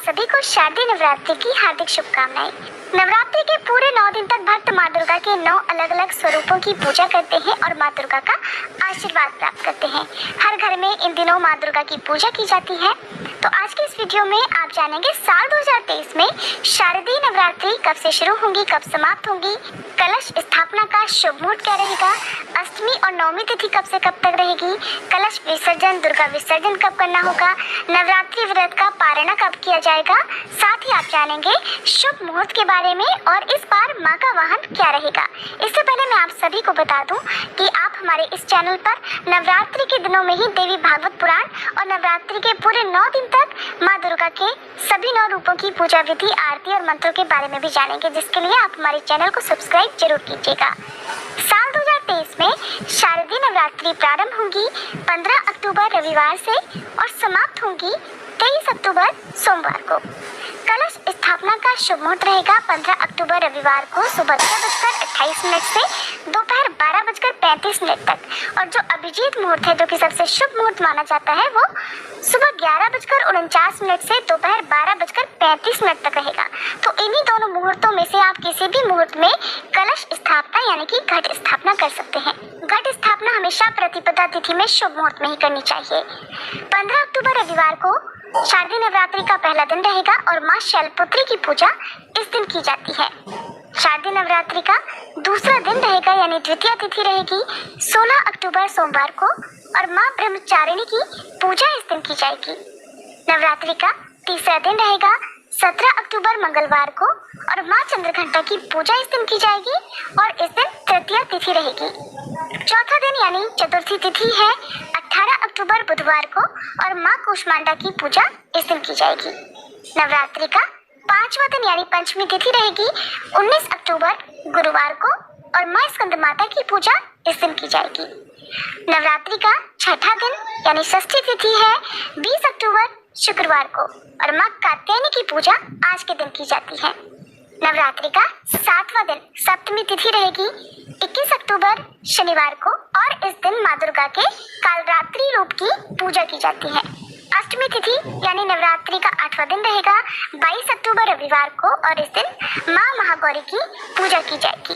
सभी को शारदीय नवरात्रि की हार्दिक शुभकामनाएं। नवरात्रि के पूरे 9 दिन तक भक्त माँ दुर्गा के 9 अलग अलग स्वरूपों की पूजा करते हैं और माँ दुर्गा का आशीर्वाद प्राप्त करते हैं। हर घर में इन दिनों माँ दुर्गा की पूजा की जाती है। तो आज के इस वीडियो में आप जानेंगे साल 2023 में शारदीय नवरात्रि कब से शुरू होंगी, कब समाप्त होंगी, कलश स्थापना का शुभ मुहूर्त क्या रहेगा, अष्टमी और नवमी तिथि कब से कब तक रहेगी, कलश विसर्जन, दुर्गा विसर्जन कब करना होगा, नवरात्रि व्रत का पारणा कब किया जाएगा। साथ ही आप जानेंगे शुभ मुहूर्त के बारे में और इस बार माँ का वाहन क्या रहेगा। इससे पहले मैं आप सभी को बता दूं कि आप हमारे इस चैनल पर नवरात्रि के दिनों में ही देवी भागवत पुराण और नवरात्रि के पूरे 9 दिन तक माँ दुर्गा के सभी 9 रूपों की पूजा विधि, आरती और मंत्रों के बारे में भी जानेंगे, जिसके लिए आप हमारे चैनल को सब्सक्राइब जरूर कीजिएगा। साल 2023 में शारदीय नवरात्रि प्रारंभ होंगी 15 अक्टूबर रविवार से और समाप्त होंगी 23 अक्टूबर सोमवार को। कलश स्थापना का शुभ मुहूर्त रहेगा 15 अक्टूबर रविवार को सुबह 6:28 से दोपहर 12:35 तक, और जो अभिजीत मुहूर्त है, जो कि सबसे शुभ मुहूर्त माना जाता है, वो सुबह 11:49 से दोपहर 12:35 तक रहेगा। तो इन्हीं दोनों मुहूर्तों में से आप किसी भी मुहूर्त में कलश स्थापना यानी कि घट स्थापना कर सकते हैं। घट स्थापना हमेशा प्रतिपदा तिथि में शुभ मुहूर्त में ही करनी चाहिए। 15 अक्टूबर रविवार को शारदीय नवरात्रि का पहला दिन रहेगा और माँ शैलपुत्री की पूजा इस दिन की जाती है। शारदीय नवरात्रि का दूसरा दिन रहेगा यानी द्वितीय तिथि रहेगी 16 अक्टूबर सोमवार को और माँ ब्रह्मचारिणी की पूजा इस दिन की जाएगी। नवरात्रि का तीसरा दिन रहेगा 17 अक्टूबर मंगलवार को और माँ चंद्रघंटा की पूजा इस दिन की जाएगी और इस दिन तृतीय तिथि रहेगी। चौथा दिन यानी चतुर्थी तिथि है 18 अक्टूबर बुधवार को और माँ कूष्मांडा की पूजा इस दिन की जाएगी। नवरात्रि का पांचवा दिन यानी पंचमी तिथि रहेगी 19 अक्टूबर गुरुवार को और माँ स्कंद माता की पूजा इस दिन की जाएगी। नवरात्रि का छठा दिन यानी षष्ठी तिथि है 20 अक्टूबर शुक्रवार को और माँ कात्यायनी की पूजा आज के दिन की जाती है। नवरात्रि का सातवां दिन सप्तमी तिथि रहेगी 21 अक्टूबर शनिवार को और इस दिन माँ दुर्गा के कालरात्रि रूप की पूजा की जाती है। अष्टमी तिथि यानी नवरात्रि का 8वां दिन रहेगा 22 अक्टूबर रविवार को और इस दिन माँ महागौरी की पूजा की जाएगी।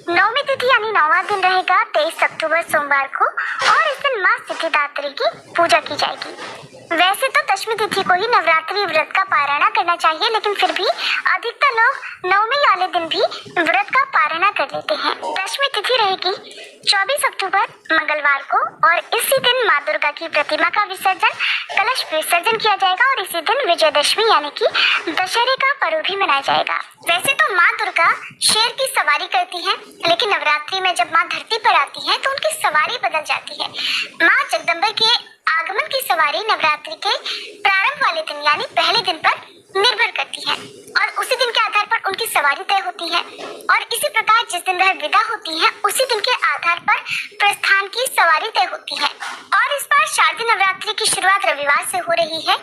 नवमी तिथि यानी 9वां दिन रहेगा 23 अक्टूबर सोमवार को और इस दिन माँ सिद्धिदात्री की पूजा की जाएगी। वैसे तो दशमी तिथि को ही नवरात्रि व्रत का पारणा करना चाहिए, लेकिन फिर भी अधिकतर लोग नवमी वाले दिन भी व्रत का पारणा कर लेते हैं। दशमी तिथि रहेगी 24 अक्टूबर मंगलवार को और इसी दिन माँ दुर्गा की प्रतिमा का विसर्जन, कलश विसर्जन किया जाएगा और इसी दिन विजयदशमी यानी कि दशहरे का पर्व भी मनाया जाएगा। वैसे तो माँ दुर्गा शेर की सवारी करती है, लेकिन नवरात्रि में जब माँ धरती पर आती है तो उनकी सवारी बदल जाती है। माँ जगदम्बा के आगमन की सवारी नवरात्रि के प्रारंभ वाले दिन यानी पहले दिन पर निर्भर करती है और उसी दिन के आधार पर उनकी सवारी तय होती है और इसी प्रकार जिस दिन वह विदा होती है उसी दिन के आधार पर प्रस्थान की सवारी तय होती है। और इस बार शारदीय नवरात्रि की शुरुआत रविवार से हो रही है,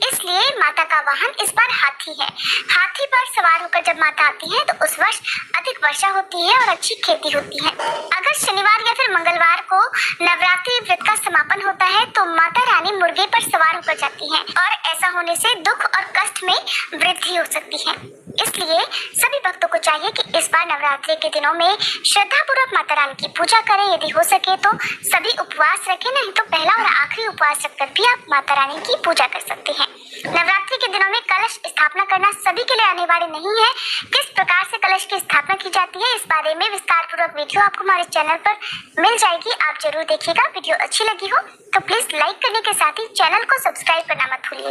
इसलिए माता का वाहन इस बार हाथी है। हाथी पर सवार होकर जब माता आती है तो उस वर्ष अधिक वर्षा होती है और अच्छी खेती होती है। अगर शनिवार या फिर मंगलवार को नवरात्रि व्रत का समापन होता है तो माता रानी मुर्गे पर सवार होकर जाती है और ऐसा होने से दुख और कष्ट में वृद्धि हो सकती है। इसलिए सभी भक्तों को चाहिए कि इस बार नवरात्रि के दिनों में श्रद्धा पूर्वक माता रानी की पूजा करें। यदि हो सके तो सभी उपवास रखें, नहीं तो पहला और आखिरी उपवास रखकर भी आप माता रानी की पूजा कर सकते हैं। नवरात्रि के दिनों में कलश स्थापना करना सभी के लिए अनिवार्य नहीं है। किस प्रकार से कलश की स्थापना की जाती है इस बारे में विस्तार पूर्वक वीडियो आपको हमारे चैनल पर मिल जाएगी, आप जरूर देखिएगा। वीडियो अच्छी लगी हो तो प्लीज लाइक करने के साथ ही चैनल को सब्सक्राइब करना मत भूलिए।